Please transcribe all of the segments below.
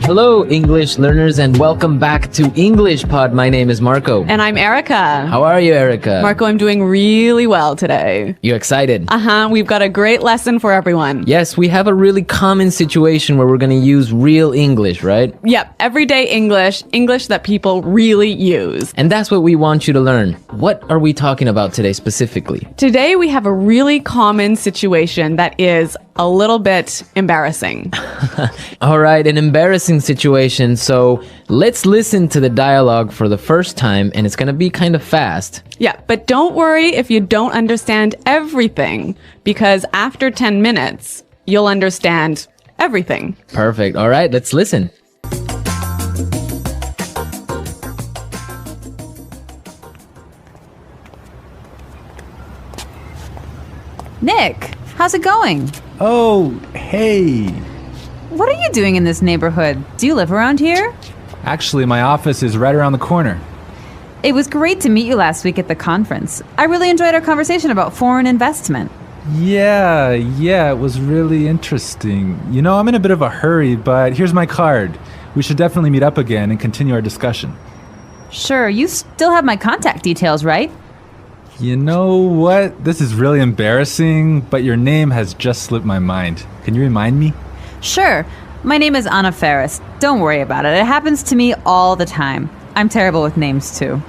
Hello, English learners, and welcome back to English Pod. My name is Marco. And I'm Erica. How are you, Erica? Marco, I'm doing really well today. You excited? We've got a great lesson for everyone. Yes, we have a really common situation where we're going to use real English, right? Yep, everyday English, English that people really use. And that's what we want you to learn. What are we talking about today specifically? Today we have a really common situation that is a little bit embarrassing. All right, an embarrassing situation. So let's listen to the dialogue for the first time, and it's going to be kind of fast. Yeah, but don't worry if you don't understand everything, because after 10 minutes, you'll understand everything. Perfect. All right, let's listen. Nick, how's it going? Oh, hey. What are you doing in this neighborhood? Do you live around here? Actually, my office is right around the corner. It was great to meet you last week at the conference. I really enjoyed our conversation about foreign investment. Yeah, it was really interesting. You know, I'm in a bit of a hurry, but here's my card. We should definitely meet up again and continue our discussion. Sure, you still have my contact details, right? You know what? This is really embarrassing, but your name has just slipped my mind. Can you remind me? Sure. My name is Anna Ferris. Don't worry about it. It happens to me all the time. I'm terrible with names, too.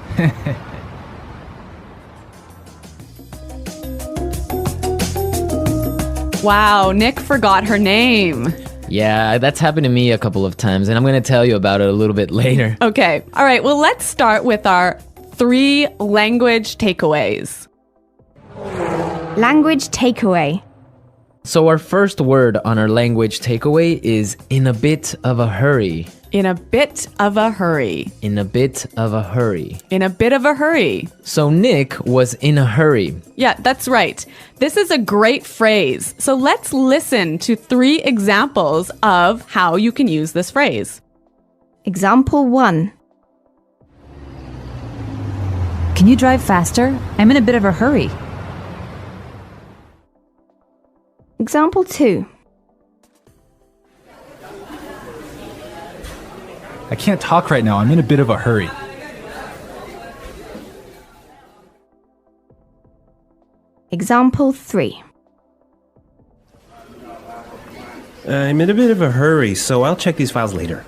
Wow, Nick forgot her name. Yeah, that's happened to me a couple of times, and I'm going to tell you about it a little bit later. Okay, all right, well, let's start with our 3 language takeaways. Language takeaway. So our first word on our language takeaway is in a bit of a hurry. In a bit of a hurry. In a bit of a hurry. In a bit of a hurry. So Nick was in a hurry. Yeah, that's right. This is a great phrase. So let's listen to 3 examples of how you can use this phrase. Example 1. Can you drive faster? I'm in a bit of a hurry. Example 2. I can't talk right now. I'm in a bit of a hurry. Example 3. I'm in a bit of a hurry, so I'll check these files later.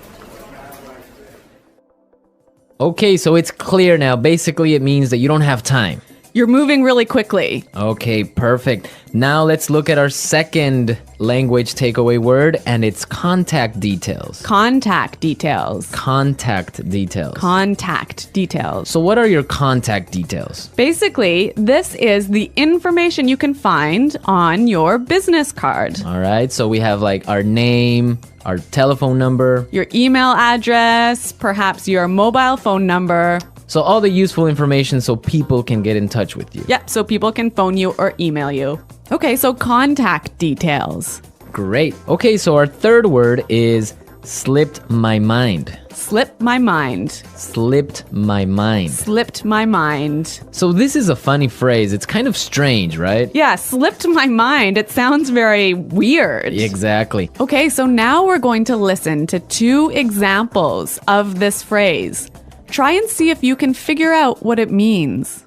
Okay, so it's clear now. Basically, it means that you don't have time. You're moving really quickly. Okay, perfect. Now let's look at our second language takeaway word, and it's contact details. Contact details. Contact details. Contact details. So what are your contact details? Basically, this is the information you can find on your business card. All right, so we have like our name, our telephone number, Your email address, perhaps your mobile phone number. so all the useful information so people can get in touch with you. Yep, so people can phone you or email you. Okay, so contact details. Great. Okay, so our third word is slipped my mind. Slipped my mind. Slipped my mind. Slipped my mind. So this is a funny phrase. It's kind of strange, right? Yeah, slipped my mind. It sounds very weird. Exactly. Okay, so now we're going to listen to 2 examples of this phrase. Try and see if you can figure out what it means.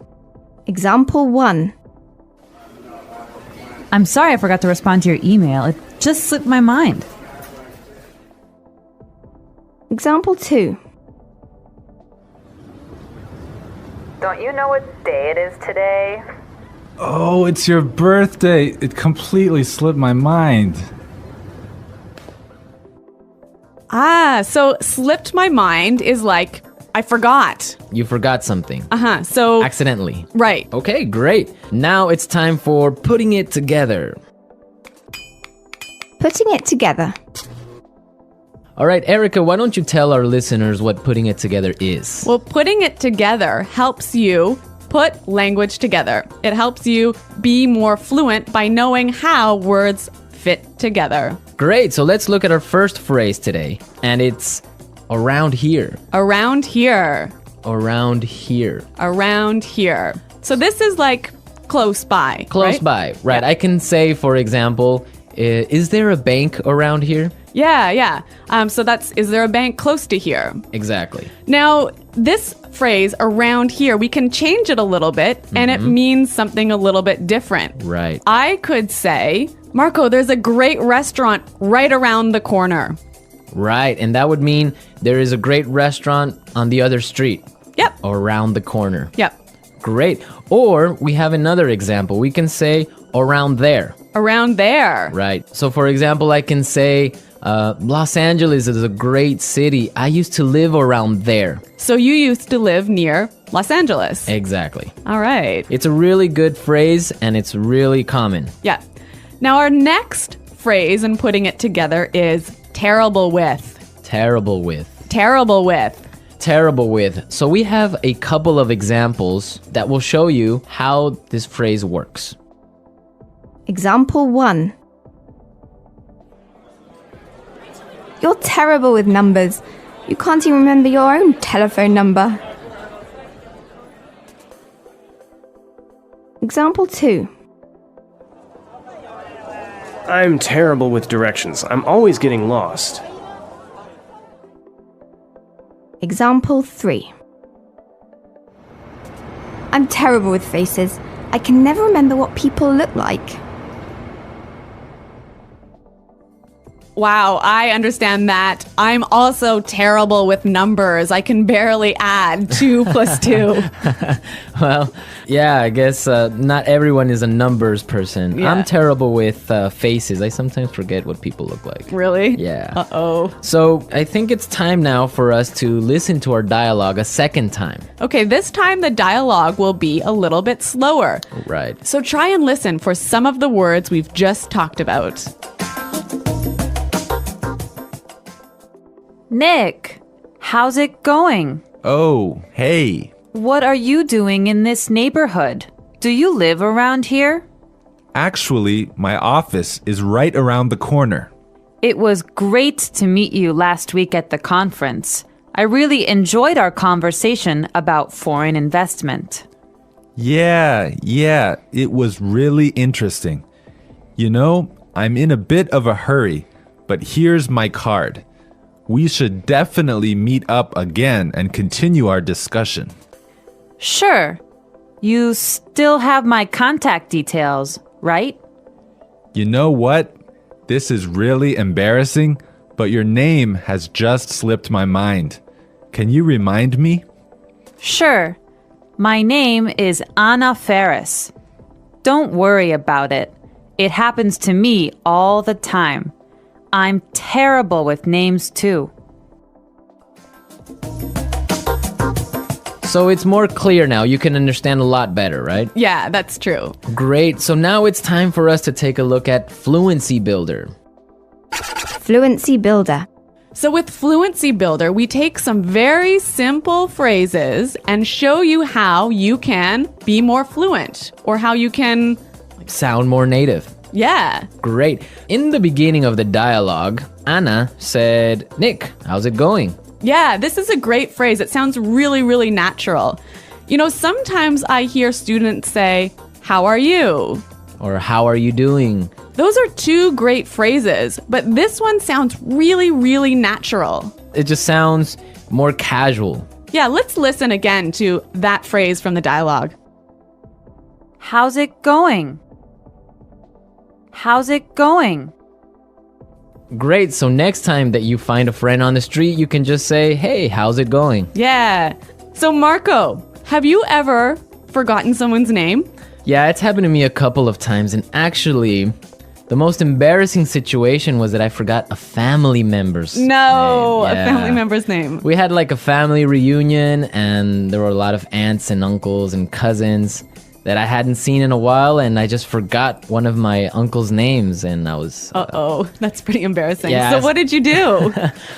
Example 1. I'm sorry I forgot to respond to your email. It just slipped my mind. Example 2. Don't you know what day it is today? Oh, it's your birthday. It completely slipped my mind. So slipped my mind is like, I forgot. You forgot something. So, Accidentally. right. Okay, great. Now it's time for putting it together. Putting it together. All right, Erica, why don't you tell our listeners what putting it together is? Well, putting it together helps you put language together. It helps you be more fluent by knowing how words fit together. Great, so let's look at our first phrase today, and it's around here. Around here. Around here. Around here. So this is like close by. Close right? by, right. Yeah. I can say, for example, is there a bank around here? Yeah. So that's, is there a bank close to here? Exactly. Now, this phrase around here, we can change it a little bit and it means something a little bit different. Right. I could say, Marco, there's a great restaurant right around the corner. Right. And that would mean there is a great restaurant on the other street. Yep. Or around the corner. Yep. Great. Or we have another example. We can say around there. Around there. Right. So for example, I can say Los Angeles is a great city. I used to live around there. So you used to live near Los Angeles. Exactly. All right. It's a really good phrase and it's really common. Yeah. Now our next phrase and putting it together is terrible with. Terrible with. Terrible with. Terrible with. So we have a couple of examples that will show you how this phrase works. Example 1. You're terrible with numbers. You can't even remember your own telephone number. Example 2. I'm terrible with directions. I'm always getting lost. Example 3. I'm terrible with faces. I can never remember what people look like. Wow, I understand that. I'm also terrible with numbers. I can barely add 2 plus 2. Well, yeah, I guess not everyone is a numbers person. Yeah. I'm terrible with faces. I sometimes forget what people look like. Really? Yeah. Uh-oh. So I think it's time now for us to listen to our dialogue a second time. Okay, this time the dialogue will be a little bit slower. Right. So try and listen for some of the words we've just talked about. Nick, how's it going? Oh, hey. What are you doing in this neighborhood? Do you live around here? Actually, my office is right around the corner. It was great to meet you last week at the conference. I really enjoyed our conversation about foreign investment. Yeah, it was really interesting. You know, I'm in a bit of a hurry, but here's my card. We should definitely meet up again and continue our discussion. Sure. You still have my contact details, right? You know what? This is really embarrassing, but your name has just slipped my mind. Can you remind me? Sure. My name is Anna Ferris. Don't worry about it. It happens to me all the time. I'm terrible with names too. So it's more clear now. You can understand a lot better, right? Yeah, that's true. Great. So now it's time for us to take a look at Fluency Builder. Fluency Builder. So with Fluency Builder, we take some very simple phrases and show you how you can be more fluent or how you can, Sound more native. yeah. Great. In the beginning of the dialogue, Anna said, Nick, how's it going? Yeah, this is a great phrase. It sounds really, really natural. You know, sometimes I hear students say, how are you? Or how are you doing? Those are 2 great phrases, but this one sounds really, really natural. It just sounds more casual. Yeah, let's listen again to that phrase from the dialogue. How's it going? How's it going? Great. So next time that you find a friend on the street, you can just say, hey, how's it going? Yeah. So Marco, have you ever forgotten someone's name? Yeah, it's happened to me a couple of times. And actually, the most embarrassing situation was that I forgot a family member's name. No, a Yeah. family member's name. We had like a family reunion and there were a lot of aunts and uncles and cousins that I hadn't seen in a while, and I just forgot one of my uncle's names, and I was... Uh-oh, that's pretty embarrassing. Yeah, So what did you do?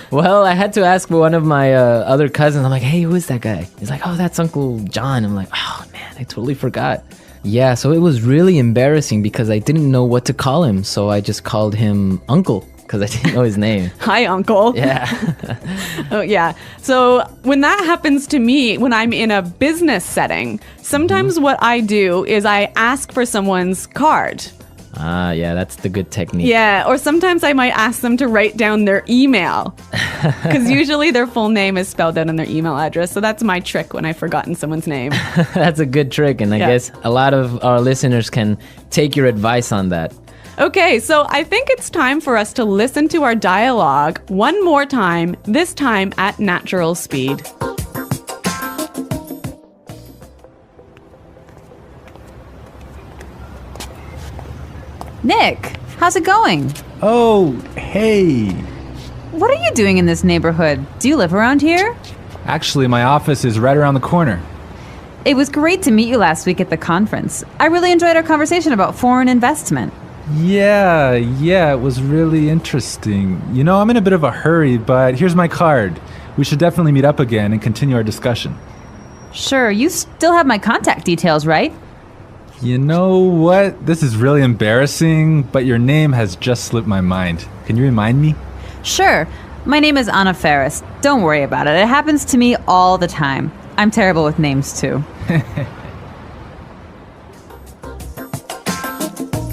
Well, I had to ask one of my other cousins. I'm like, hey, who is that guy? He's like, oh, that's Uncle John. I'm like, oh, man, I totally forgot. Yeah, so it was really embarrassing because I didn't know what to call him, so I just called him Uncle because I didn't know his name. Hi, Uncle. Yeah. Oh, yeah. So when that happens to me, when I'm in a business setting, sometimes what I do is I ask for someone's card. Ah, yeah, that's the good technique. Yeah, or sometimes I might ask them to write down their email. Because usually their full name is spelled out in their email address. So that's my trick when I've forgotten someone's name. That's a good trick, and I guess a lot of our listeners can take your advice on that. Okay, so I think it's time for us to listen to our dialogue one more time, this time at natural speed. Nick, how's it going? Oh, hey. What are you doing in this neighborhood? Do you live around here? Actually, my office is right around the corner. It was great to meet you last week at the conference. I really enjoyed our conversation about foreign investment. Yeah, it was really interesting. You know, I'm in a bit of a hurry, but here's my card. We should definitely meet up again and continue our discussion. Sure, you still have my contact details, right? You know what? This is really embarrassing, but your name has just slipped my mind. Can you remind me? Sure. My name is Anna Ferris. Don't worry about it. It happens to me all the time. I'm terrible with names, too.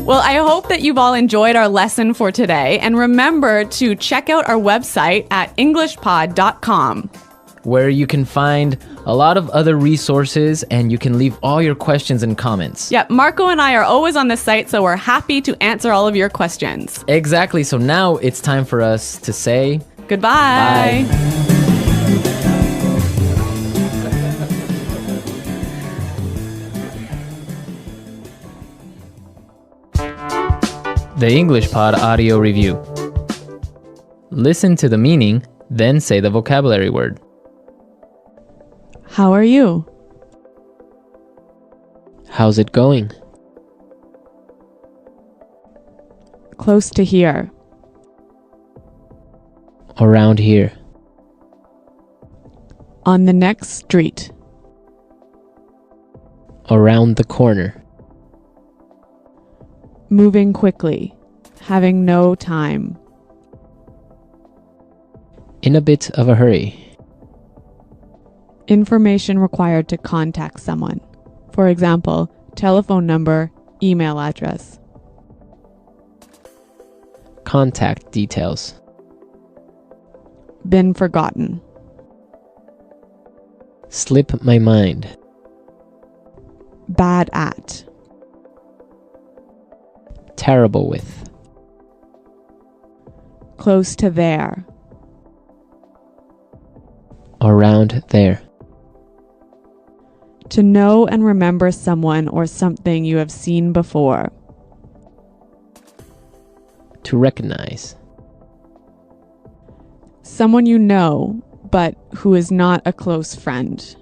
Well, I hope that you've all enjoyed our lesson for today. And remember to check out our website at englishpod.com, where you can find a lot of other resources and you can leave all your questions and comments. Yeah, Marco and I are always on the site, so we're happy to answer all of your questions. Exactly. So now it's time for us to say goodbye. Bye. The English Pod Audio Review. Listen to the meaning, then say the vocabulary word. How are you? How's it going? Close to here. Around here. On the next street. Around the corner. Moving quickly. Having no time. In a bit of a hurry. Information required to contact someone. For example, telephone number, email address. Contact details. Been forgotten. Slip my mind. Bad at. Terrible with. Close to there. Around there. To know and remember someone or something you have seen before. To recognize. Someone you know, but who is not a close friend.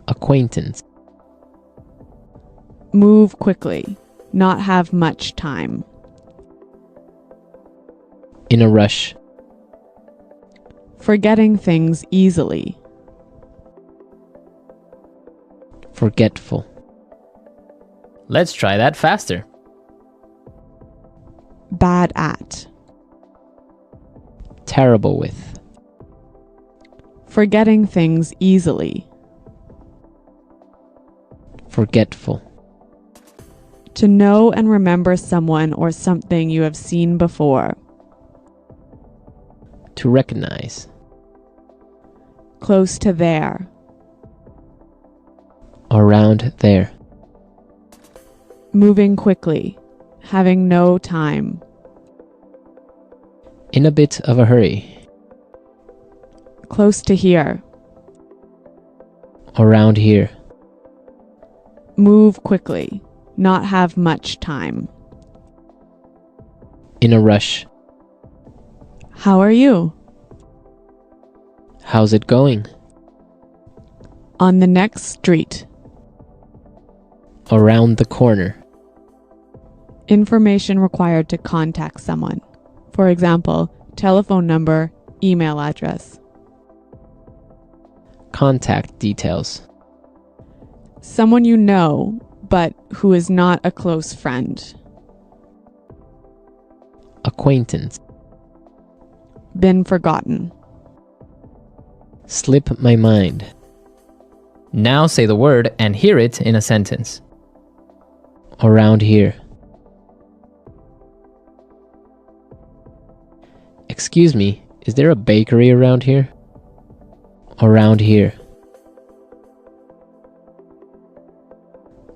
Acquaintance. Move quickly. Not have much time. In a rush. Forgetting things easily. Forgetful. Let's try that faster. Bad at. Terrible with. Forgetting things easily. Forgetful. To know and remember someone or something you have seen before. To recognize. Close to there. Around there. Moving quickly. Having no time. In a bit of a hurry. Close to here. Around here. Move quickly. Not have much time. In a rush. How are you? How's it going? On the next street. Around the corner. Information required to contact someone. For example, telephone number, email address. Contact details. Someone you know, but who is not a close friend. Acquaintance. Been forgotten. Slip my mind. Now say the word and hear it in a sentence. Around here. Excuse me, is there a bakery around here? Around here.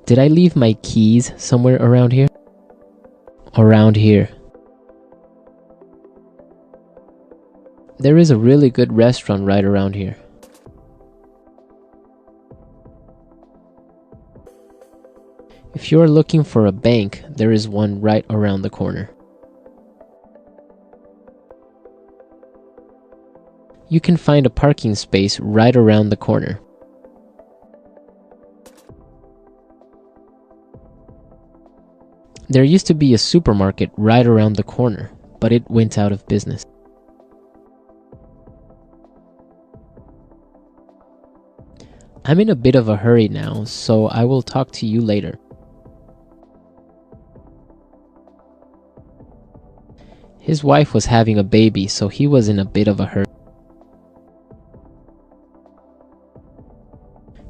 Did I leave my keys somewhere around here? Around here. There is a really good restaurant right around here. If you are looking for a bank, there is one right around the corner. You can find a parking space right around the corner. There used to be a supermarket right around the corner, but it went out of business. I'm in a bit of a hurry now, so I will talk to you later. His wife was having a baby, so he was in a bit of a hurry.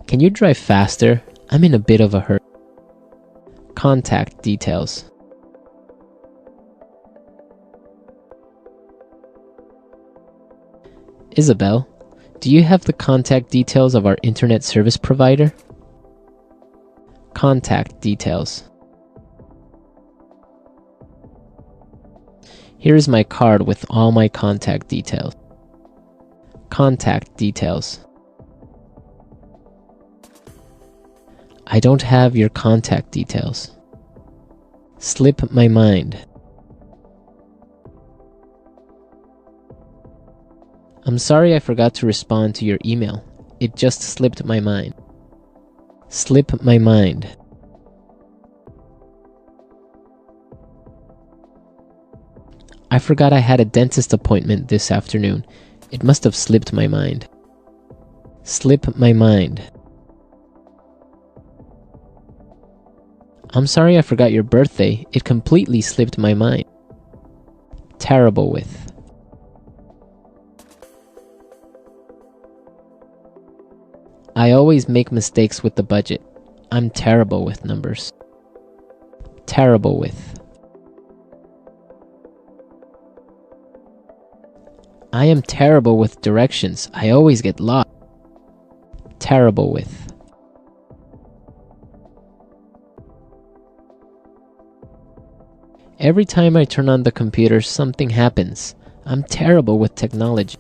Can you drive faster? I'm in a bit of a hurry. Contact details. Isabel, do you have the contact details of our internet service provider? Contact details. Here is my card with all my contact details. Contact details. I don't have your contact details. Slip my mind. I'm sorry I forgot to respond to your email. It just slipped my mind. Slip my mind. I forgot I had a dentist appointment this afternoon. It must have slipped my mind. Slip my mind. I'm sorry I forgot your birthday. It completely slipped my mind. Terrible with. I always make mistakes with the budget. I'm terrible with numbers. Terrible with. I am terrible with directions. I always get lost. Terrible with. Every time I turn on the computer, something happens. I'm terrible with technology.